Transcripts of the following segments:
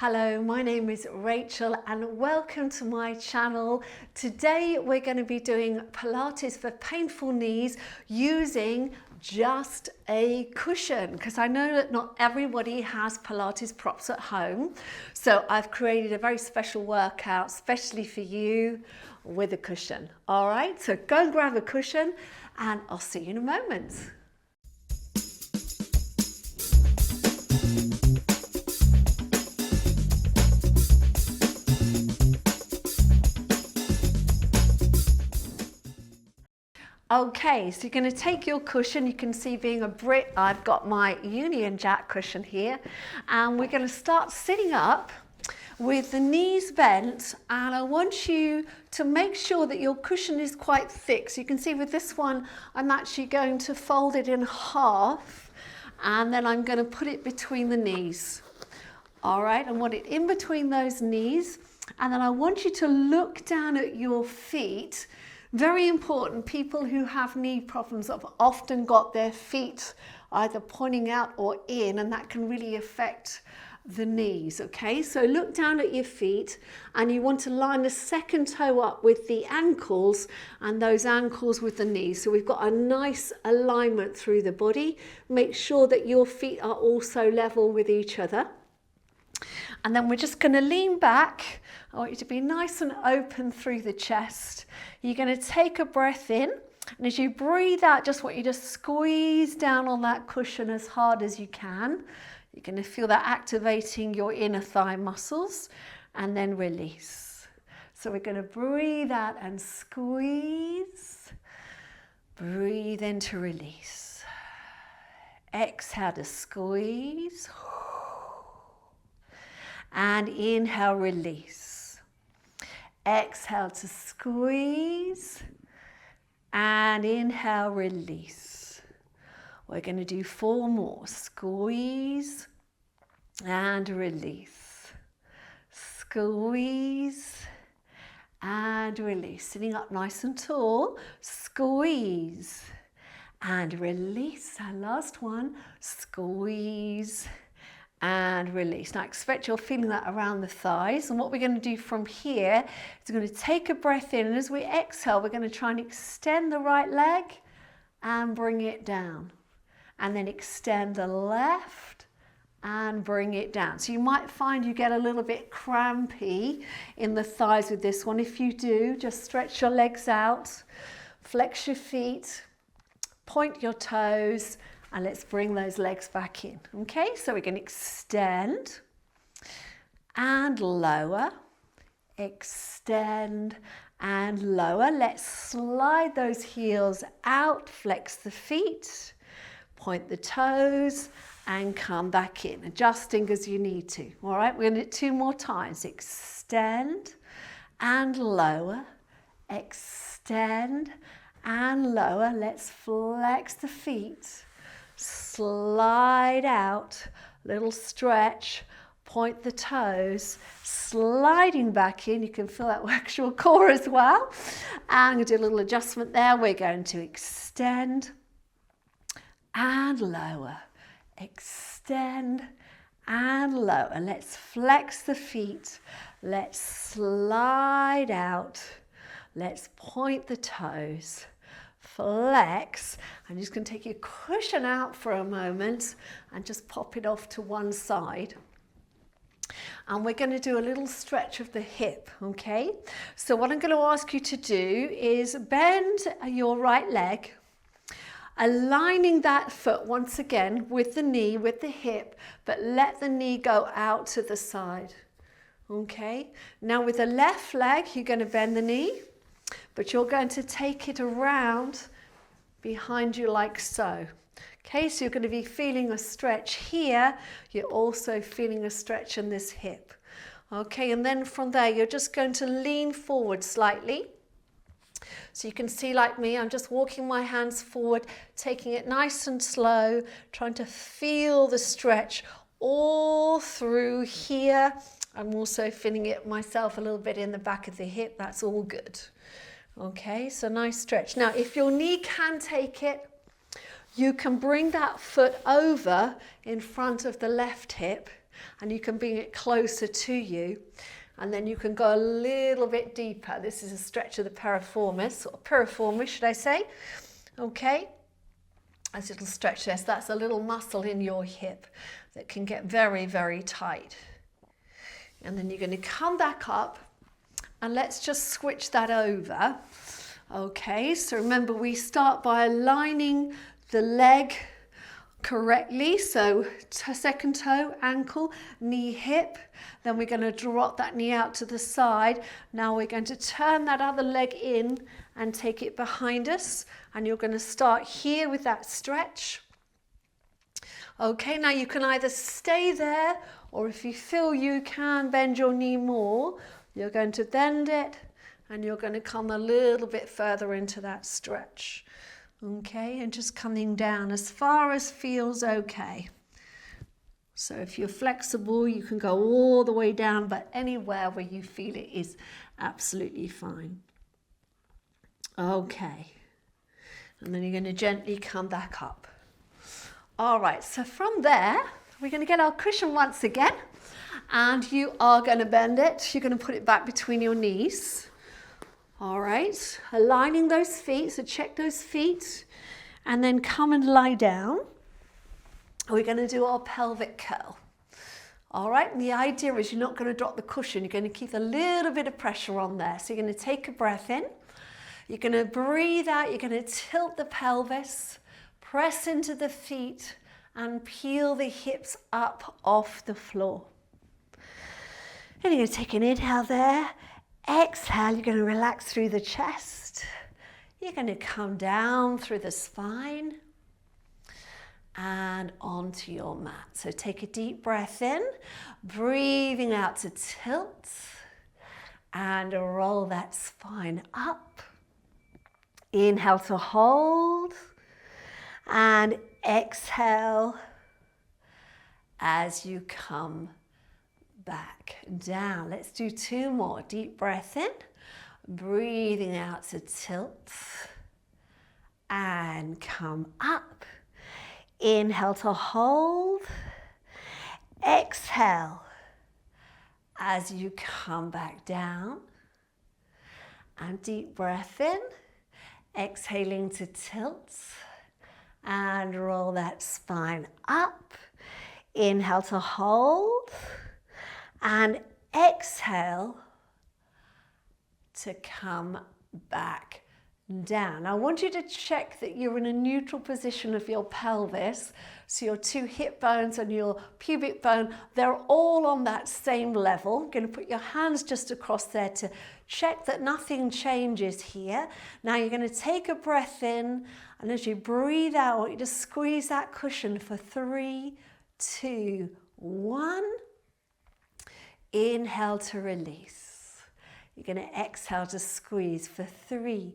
Hello, my name is Rachel and welcome to my channel. Today we're going to be doing Pilates for painful knees using just a cushion, because I know that not everybody has Pilates props at home. So I've created a very special workout specially for you with a cushion. All right, so go and grab a cushion and I'll see you in a moment. Okay, so you're going to take your cushion. You can see, being a Brit, I've got my Union Jack cushion here, and we're going to start sitting up with the knees bent, and I want you to make sure that your cushion is quite thick. So you can see with this one, I'm actually going to fold it in half, and then I'm going to put it between the knees. All right, I want it in between those knees, and then I want you to look down at your feet. Very important, people who have knee problems have often got their feet either pointing out or in, and that can really affect the knees, okay? So look down at your feet and you want to line the second toe up with the ankles and those ankles with the knees. So we've got a nice alignment through the body. Make sure that your feet are also level with each other. And then we're just going to lean back. I want you to be nice and open through the chest. You're going to take a breath in, and as you breathe out, just want you to squeeze down on that cushion as hard as you can. You're going to feel that activating your inner thigh muscles, and then release. So we're going to breathe out and squeeze. Breathe in to release. Exhale to squeeze. And inhale, release. Exhale to squeeze. And inhale, release. We're going to do 4 more. Squeeze and release. Squeeze and release. Sitting up nice and tall. Squeeze and release. And last one. Squeeze and release. Now expect you're feeling that around the thighs, and what we're going to do from here is we're going to take a breath in, and as we exhale we're going to try and extend the right leg and bring it down, and then extend the left and bring it down. So you might find you get a little bit crampy in the thighs with this one. If you do, just stretch your legs out, flex your feet, point your toes, and let's bring those legs back in. Okay, so we're going to extend and lower, extend and lower. Let's slide those heels out, flex the feet, point the toes, and come back in, adjusting as you need to. All right, we're going to do it 2 more times. Extend and lower, extend and lower. Let's flex the feet. Slide out, little stretch, point the toes, sliding back in. You can feel that works your core as well. And I'm going to do a little adjustment there. We're going to extend and lower, extend and lower. Let's flex the feet. Let's slide out. Let's point the toes. Flex. I'm just going to take your cushion out for a moment and just pop it off to one side. And we're going to do a little stretch of the hip, okay? So what I'm going to ask you to do is bend your right leg, aligning that foot once again with the knee, with the hip, but let the knee go out to the side, okay? Now with the left leg, you're going to bend the knee, but you're going to take it around behind you like so. Okay, so you're going to be feeling a stretch here. You're also feeling a stretch in this hip. Okay, and then from there, you're just going to lean forward slightly. So you can see, like me, I'm just walking my hands forward, taking it nice and slow, trying to feel the stretch all through here. I'm also feeling it myself a little bit in the back of the hip. That's all good. Okay, so nice stretch. Now, if your knee can take it, you can bring that foot over in front of the left hip and you can bring it closer to you, and then you can go a little bit deeper. This is a stretch of the piriformis, or piriformis should I say. Okay, as a little stretch there. So that's a little muscle in your hip that can get very, very tight. And then you're going to come back up, and let's just switch that over. Okay, so remember we start by aligning the leg correctly. So second toe, ankle, knee, hip. Then we're going to drop that knee out to the side. Now we're going to turn that other leg in and take it behind us. And you're going to start here with that stretch. Okay, now you can either stay there, or if you feel you can bend your knee more, you're going to bend it and you're going to come a little bit further into that stretch. Okay, and just coming down as far as feels okay. So if you're flexible, you can go all the way down, but anywhere where you feel it is absolutely fine. Okay, and then you're going to gently come back up. All right, so from there, we're going to get our cushion once again, and you are going to bend it. You're going to put it back between your knees. All right, aligning those feet, so check those feet, and then come and lie down. We're going to do our pelvic curl. All right, and the idea is you're not going to drop the cushion, you're going to keep a little bit of pressure on there. So you're going to take a breath in, you're going to breathe out, you're going to tilt the pelvis, press into the feet, and peel the hips up off the floor. And you're going to take an inhale there. Exhale, you're going to relax through the chest. You're going to come down through the spine and onto your mat. So take a deep breath in, breathing out to tilt, and roll that spine up. Inhale to hold, and exhale as you come back down. Let's do two more. Deep breath in, breathing out to tilt, and come up. Inhale to hold, exhale as you come back down, and deep breath in, exhaling to tilt, and roll that spine up. Inhale to hold, and exhale to come back down. I want you to check that you're in a neutral position of your pelvis. So your two hip bones and your pubic bone, they're all on that same level. You're going to put your hands just across there to check that nothing changes here. Now you're going to take a breath in, and as you breathe out, I want you to squeeze that cushion for 3, 2, 1. Inhale to release. You're going to exhale to squeeze for 3,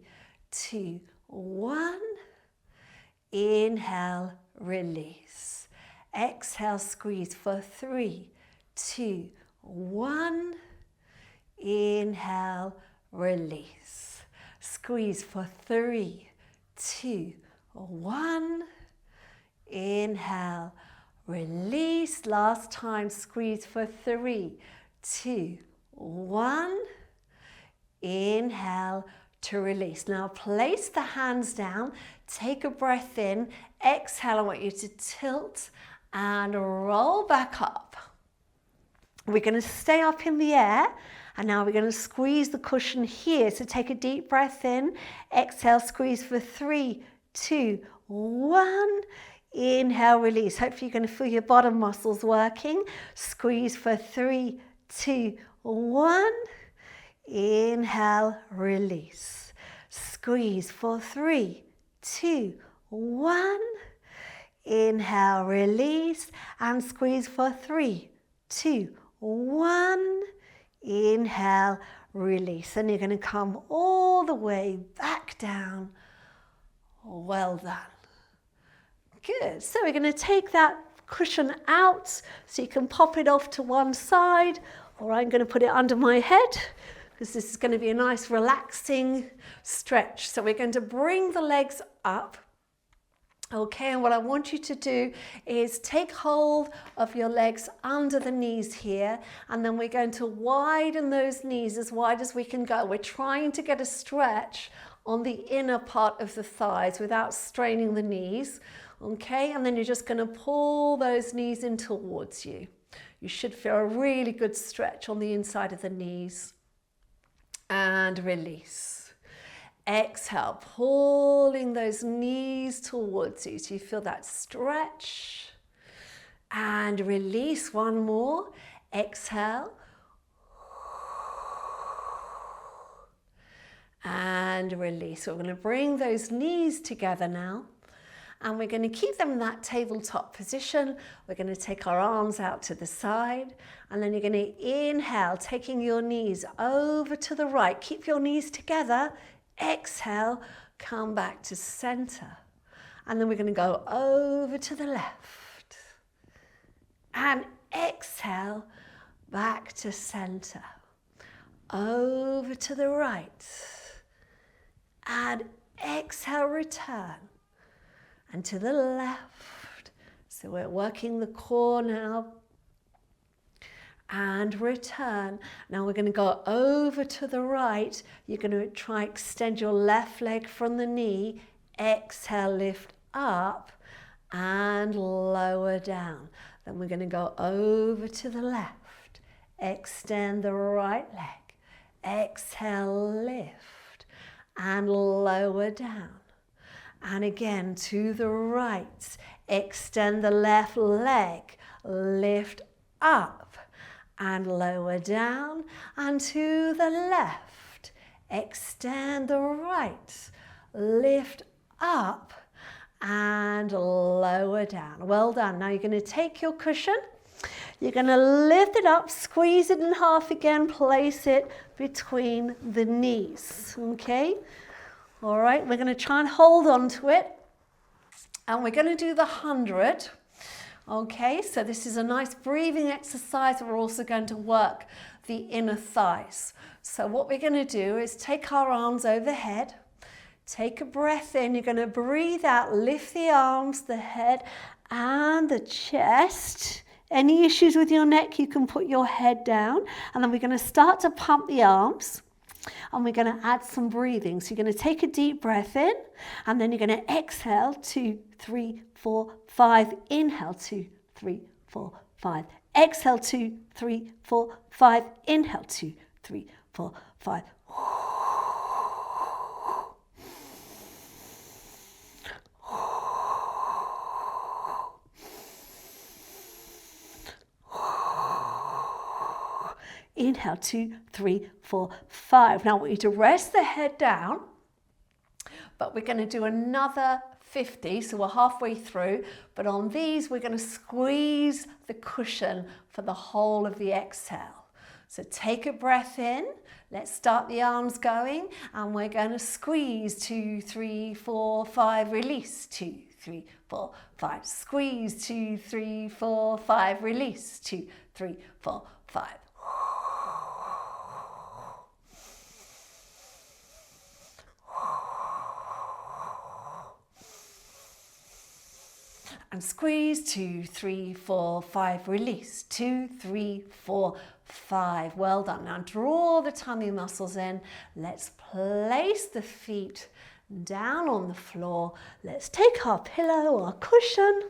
2, 1. Inhale, release. Exhale, squeeze for 3, 2, 1. Inhale, release. Squeeze for 3, 2, 1. Inhale, release. Last time, squeeze for 3, 2, 1. Inhale to release. Now place the hands down, take a breath in, exhale. I want you to tilt and roll back up. We're going to stay up in the air, and now we're going to squeeze the cushion here. So take a deep breath in, exhale, squeeze for 3, 2, 1. Inhale, release. Hopefully you're going to feel your bottom muscles working. Squeeze for 3, 2, 1. Inhale, release. Squeeze for 3, 2, 1. Inhale, release, and squeeze for 3, 2, 1. Inhale, release. And you're going to come all the way back down. Well done. Good. So we're going to take that cushion out so you can pop it off to one side, or I'm going to put it under my head because this is going to be a nice relaxing stretch. So we're going to bring the legs up, Okay, and what I want you to do is take hold of your legs under the knees here, and then we're going to widen those knees as wide as we can go. We're trying to get a stretch on the inner part of the thighs without straining the knees. Okay, and then you're just going to pull those knees in towards you. You should feel a really good stretch on the inside of the knees. And release. Exhale, pulling those knees towards you. So you feel that stretch. And release. One more. Exhale. And release. So we're going to bring those knees together now. And we're going to keep them in that tabletop position. We're going to take our arms out to the side. And then you're going to inhale, taking your knees over to the right. Keep your knees together. Exhale, come back to center. And then we're going to go over to the left. And exhale, back to center. Over to the right. And exhale, return. And to the left. So we're working the core now. And return. Now we're going to go over to the right. You're going to try extend your left leg from the knee. Exhale, lift up and lower down. Then we're going to go over to the left. Extend the right leg. Exhale, lift and lower down. And again to the right. Extend the left leg. Lift up and lower down, and to the left. Extend the right, lift up and lower down. Well done. Now you're going to take your cushion, you're going to lift it up, squeeze it in half again, place it between the knees. Okay? All right, we're going to try and hold on to it, and we're going to do the 100. Okay, so this is a nice breathing exercise. We're also going to work the inner thighs. So what we're going to do is take our arms overhead, take a breath in, you're going to breathe out, lift the arms, the head and the chest. Any issues with your neck, you can put your head down, and then we're going to start to pump the arms. And we're going to add some breathing. So you're going to take a deep breath in, and then you're going to exhale, 2, 3, 4, 5. Inhale, 2, 3, 4, 5. Exhale, 2, 3, 4, 5. Inhale, 2, 3, 4, 5. Inhale, 2, 3, 4, 5. Now I want you to rest the head down, but we're going to do another 50, so we're halfway through, but on these we're going to squeeze the cushion for the whole of the exhale. So take a breath in, let's start the arms going, and we're going to squeeze, 2, 3, 4, 5, release, 2, 3, 4, 5, squeeze, 2, 3, 4, 5, release, 2, 3, 4, 5. And squeeze, 2, 3, 4, 5, release, 2, 3, 4, 5. Well done. Now draw the tummy muscles in. Let's place the feet down on the floor. Let's take our pillow, our cushion,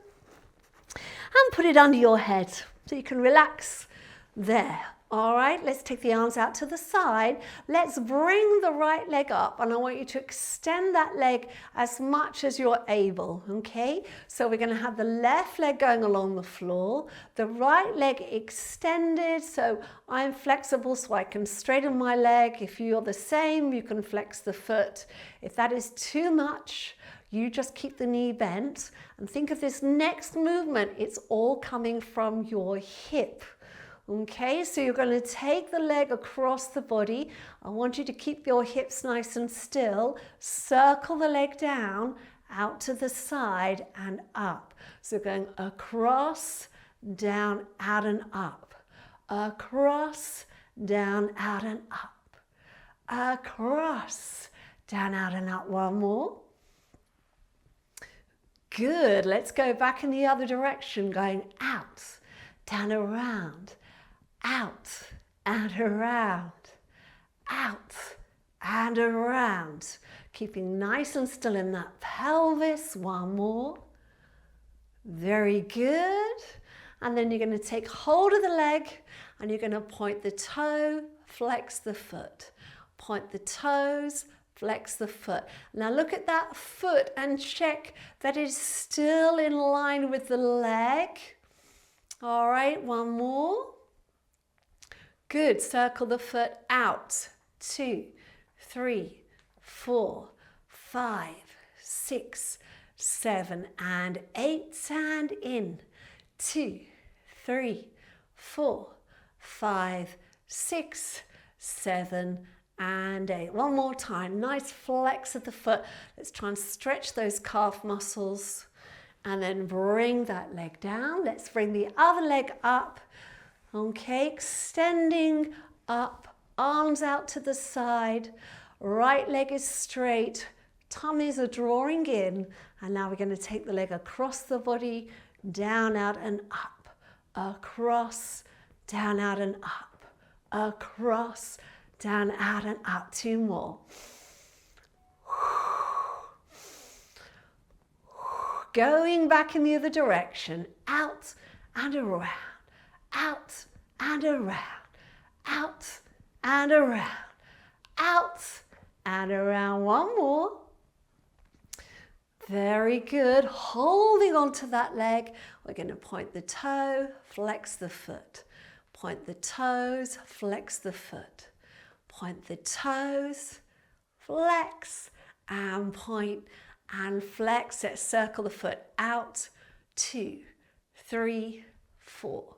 and put it under your head so you can relax there. All right, let's take the arms out to the side. Let's bring the right leg up, and I want you to extend that leg as much as you're able, okay? So we're going to have the left leg going along the floor, the right leg extended, so I'm flexible so I can straighten my leg. If you're the same, you can flex the foot. If that is too much, you just keep the knee bent, and think of this next movement. It's all coming from your hip. Okay, so you're going to take the leg across the body. I want you to keep your hips nice and still. Circle the leg down, out to the side and up. So going across, down, out and up. Across, down, out and up. Across, down, out and up. One more. Good. Let's go back in the other direction, going out, down, around, out and around, out and around. Keeping nice and still in that pelvis. One more. Very good. And then you're going to take hold of the leg and you're going to point the toe, flex the foot. Point the toes, flex the foot. Now look at that foot and check that it's still in line with the leg. All right, one more. Good. Circle the foot out. 2, 3, 4, 5, 6, 7 and 8 and in. 2, 3, 4, 5, 6, 7 and 8. One more time. Nice flex of the foot. Let's try and stretch those calf muscles and then bring that leg down. Let's bring the other leg up. Okay, extending up, arms out to the side. Right leg is straight. Tummies are drawing in. And now we're going to take the leg across the body, down, out and up. Across, down, out and up. Across, down, out and up. 2 more. Going back in the other direction. Out and around. Out and around. Out and around. Out and around. One more. Very good. Holding onto that leg. We're going to point the toe, flex the foot. Point the toes, flex the foot. Point the toes, flex and point and flex. Let's circle the foot out. 2, 3, 4,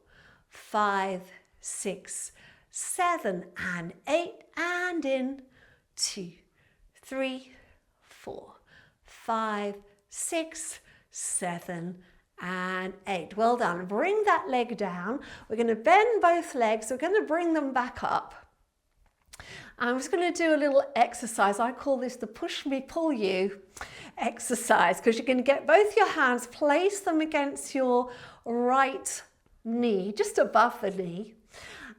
5, 6, 7 and 8 and in. 2, 3, 4, 5, 6, 7 and 8. Well done. Bring that leg down. We're going to bend both legs. We're going to bring them back up. I'm just going to do a little exercise. I call this the push me, pull you exercise, because you're going to get both your hands, place them against your right knee, just above the knee,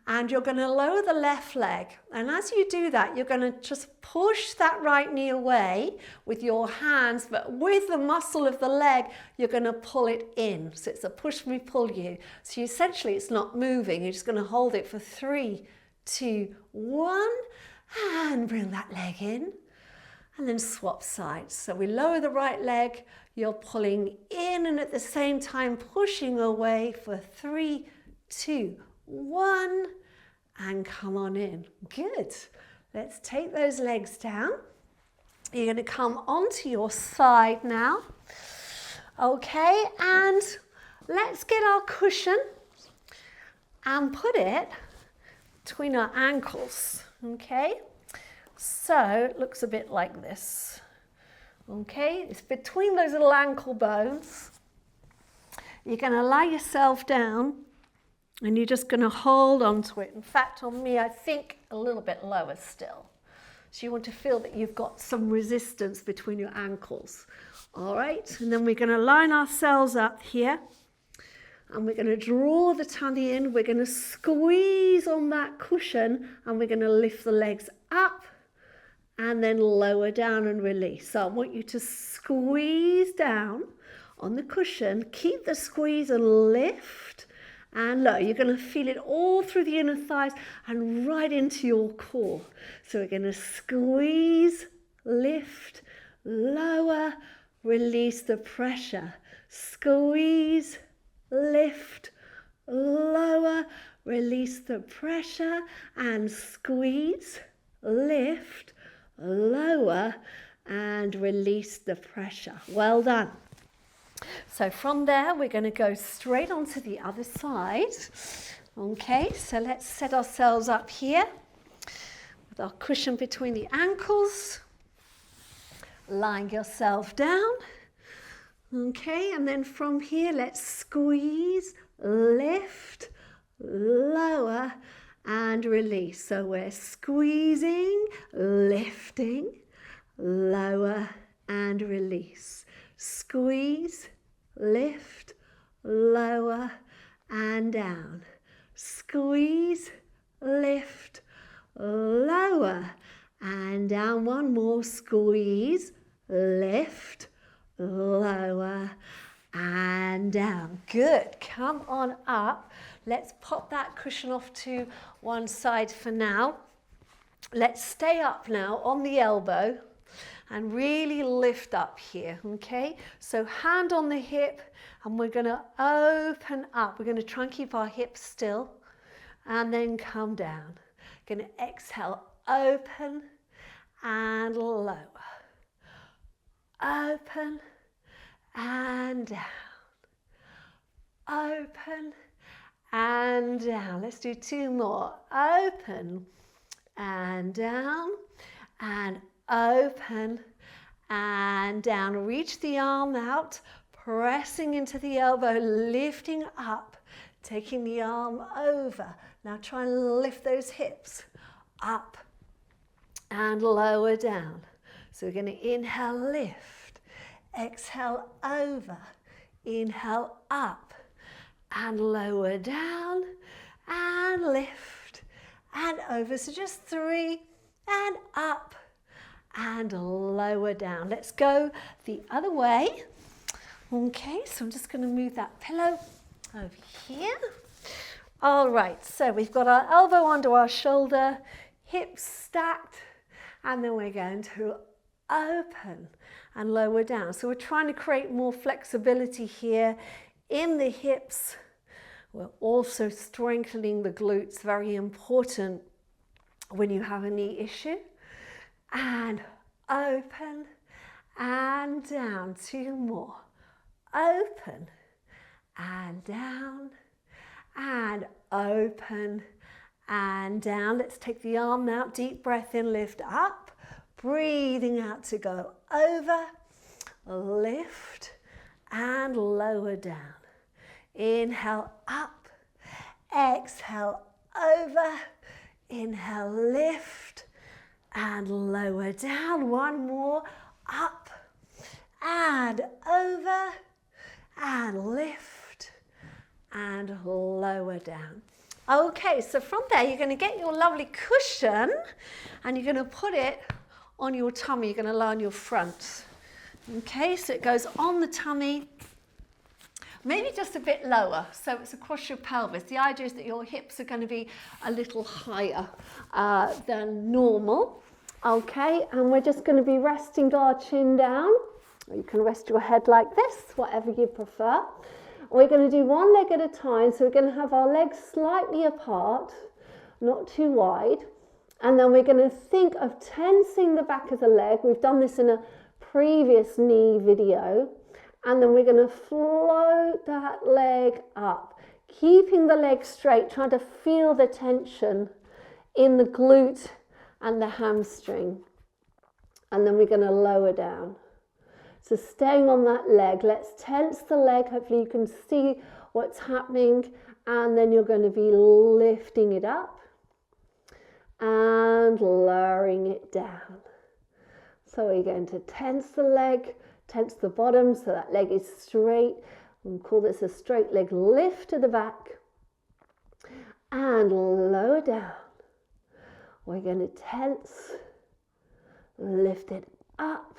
and you're going to lower the left leg. And as you do that, you're going to just push that right knee away with your hands, but with the muscle of the leg, you're going to pull it in. So it's a push me, pull you. So essentially it's not moving. You're just going to hold it for 3, 2, 1, and bring that leg in. And then swap sides. So we lower the right leg, you're pulling in and at the same time pushing away for 3, 2, 1, and come on in. Good. Let's take those legs down. You're going to come onto your side now. Okay, and let's get our cushion and put it between our ankles. Okay, so it looks a bit like this. Okay, it's between those little ankle bones. You're going to lie yourself down and you're just going to hold on to it. In fact, on me, I think a little bit lower still. So you want to feel that you've got some resistance between your ankles. All right, and then we're going to line ourselves up here. And we're going to draw the tummy in. We're going to squeeze on that cushion and we're going to lift the legs up and then lower down and release. So I want you to squeeze down on the cushion. Keep the squeeze and lift and lower. You're going to feel it all through the inner thighs and right into your core. So we're going to squeeze, lift, lower, release the pressure. Squeeze, lift, lower, release the pressure and squeeze, lift, lower and release the pressure. Well done. So from there we're going to go straight onto the other side. Okay, so let's set ourselves up here with our cushion between the ankles. Lying yourself down. Okay, and then from here, let's squeeze, lift, lower, and release. So we're squeezing, lifting, lower, and release. Squeeze, lift, lower and down. Squeeze, lift, lower and down. One more. Squeeze, lift, lower and down. Good. Come on up. Let's pop that cushion off to one side for now. Let's stay up now on the elbow and really lift up here, okay? So hand on the hip, and we're gonna open up. We're gonna try and keep our hips still and then come down. Gonna exhale, open and lower. Open and down. Open and down. Let's do two more. Open and down and open and down. Reach the arm out, pressing into the elbow, lifting up, taking the arm over. Now try and lift those hips up and lower down. So we're going to inhale, lift, exhale, over, inhale, up and lower down and lift and over. So just three and up and lower down. Let's go the other way. Okay, so I'm just going to move that pillow over here. All right, so we've got our elbow under our shoulder, hips stacked, and then we're going to open and lower down. So we're trying to create more flexibility here in the hips. We're also strengthening the glutes, very important when you have a knee issue. And open and down. Two more. Open and down and open and down. Let's take the arm out. Deep breath in, lift up. Breathing out to go over, lift and lower down. Inhale up, exhale over, inhale lift and lower down. One more, up and over and lift and lower down. Okay, so from there you're going to get your lovely cushion and you're going to put it on your tummy. You're going to lie on your front. Okay, so it goes on the tummy, maybe just a bit lower, so it's across your pelvis. The idea is that your hips are going to be a little higher than normal. Okay, and we're just going to be resting our chin down. Or you can rest your head like this, whatever you prefer. We're going to do one leg at a time, so we're going to have our legs slightly apart, not too wide. And then we're going to think of tensing the back of the leg. We've done this in a previous knee video. And then we're going to float that leg up, keeping the leg straight, trying to feel the tension in the glute and the hamstring. And then we're going to lower down. So staying on that leg, let's tense the leg. Hopefully you can see what's happening. And then you're going to be lifting it up and lowering it down. So we're going to tense the leg, tense the bottom so that leg is straight. We'll call this a straight leg lift to the back and lower down. We're going to tense, lift it up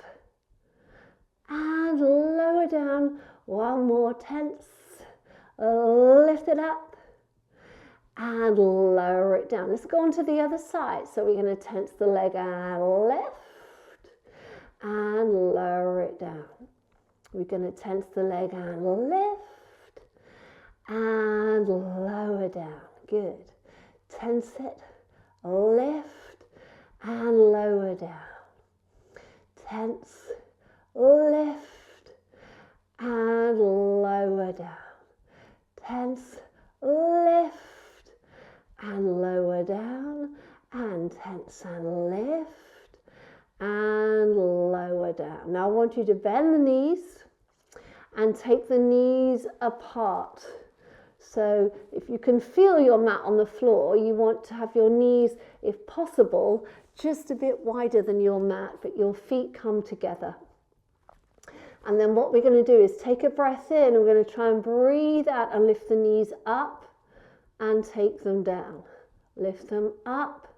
and lower down. One more, tense, lift it up and lower it down. Let's go on to the other side. So we're going to tense the leg and lift and lower it down. We're going to tense the leg and lift and lower down. Good. Tense it, lift and lower down. Tense, lift and lower down. Tense, lift and lower down, and tense and lift and lower down. Now I want you to bend the knees and take the knees apart. So if you can feel your mat on the floor, you want to have your knees, if possible, just a bit wider than your mat, but your feet come together. And then what we're going to do is take a breath in, and we're going to try and breathe out and lift the knees up and take them down. Lift them up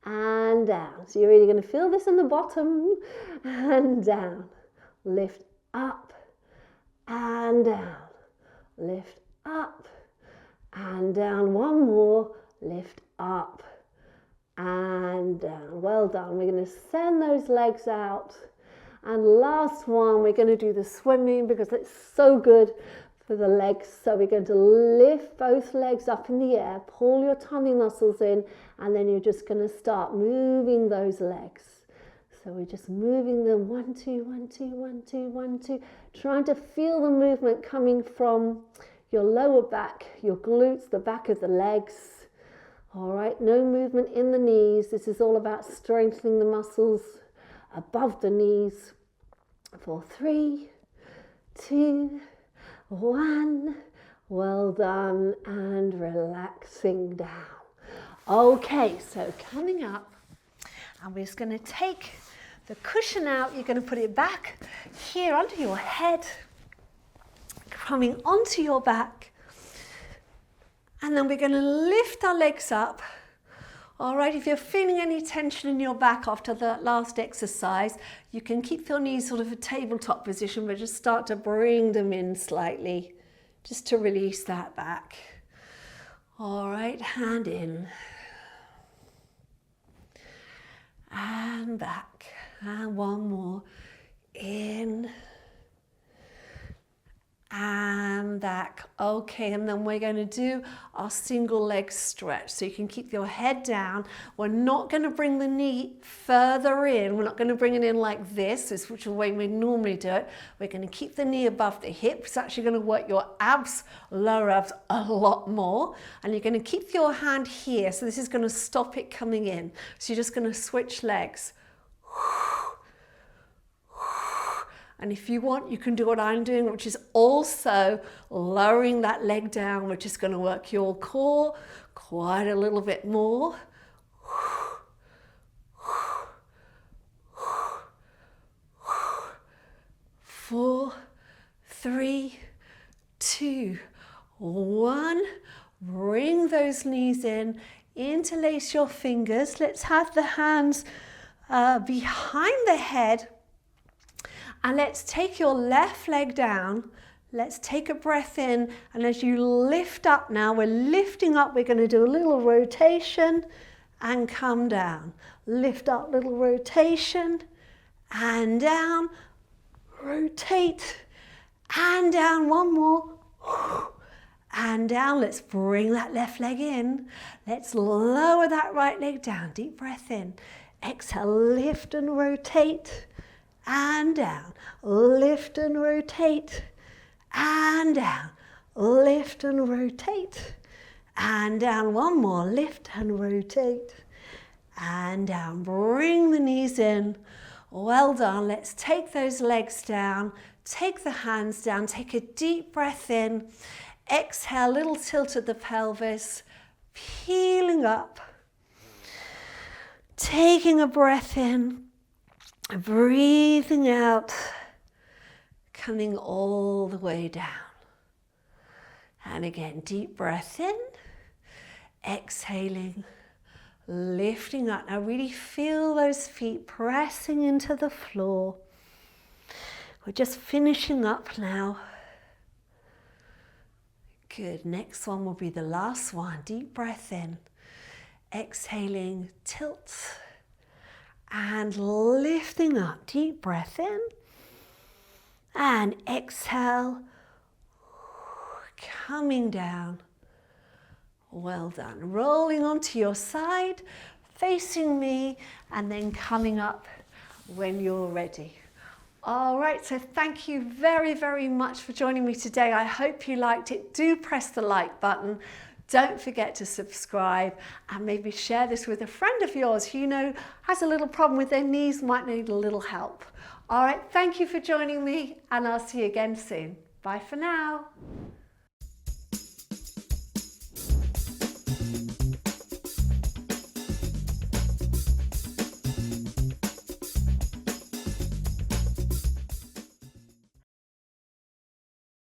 and down. So you're really going to feel this in the bottom and down. Lift up and down. Lift up and down. One more. Lift up and down. Well done. We're going to send those legs out. And last one, we're going to do the swimming because it's so good for the legs. So we're going to lift both legs up in the air, pull your tummy muscles in, and then you're just going to start moving those legs. So we're just moving them 1, 2, 1, 2, 1, 2, 1, 2, trying to feel the movement coming from your lower back, your glutes, the back of the legs. All right, no movement in the knees. This is all about strengthening the muscles above the knees. For 3, 2, 1. Well done, and relaxing down. Okay, so coming up, and we're just going to take the cushion out. You're going to put it back here under your head, coming onto your back, and then we're going to lift our legs up. All right, if you're feeling any tension in your back after the last exercise, you can keep your knees sort of a tabletop position, but just start to bring them in slightly, just to release that back. All right, hand in and back, and one more, in and back. Okay, and then we're going to do our single leg stretch. So you can keep your head down. We're not going to bring the knee further in. We're not going to bring it in like this, which is the way we normally do it. We're going to keep the knee above the hip. It's actually going to work your abs, lower abs a lot more. And you're going to keep your hand here. So this is going to stop it coming in. So you're just going to switch legs. And if you want, you can do what I'm doing, which is also lowering that leg down, which is going to work your core quite a little bit more. 4, 3, 2, 1. Bring those knees in, interlace your fingers. Let's have the hands behind the head. And let's take your left leg down. Let's take a breath in. And as you lift up now, we're lifting up. We're going to do a little rotation and come down. Lift up, little rotation and down. Rotate and down. One more. And down. Let's bring that left leg in. Let's lower that right leg down. Deep breath in. Exhale, lift and rotate. And down, lift and rotate, and down, lift and rotate, and down. One more, lift and rotate, and down. Bring the knees in. Well done. Let's take those legs down, take the hands down, take a deep breath in. Exhale, little tilt of the pelvis, peeling up, taking a breath in. Breathing out, coming all the way down. And again, deep breath in, exhaling, lifting up. Now really feel those feet pressing into the floor. We're just finishing up now. Good, next one will be the last one. Deep breath in, exhaling, tilt. And lifting up, deep breath in and exhale, coming down. Well done. Rolling onto your side, facing me, and then coming up when you're ready. All right, so thank you very, very much for joining me today. I hope you liked it. Do press the like button. Don't forget to subscribe and maybe share this with a friend of yours who you know has a little problem with their knees, might need a little help. All right, thank you for joining me, and I'll see you again soon. Bye for now.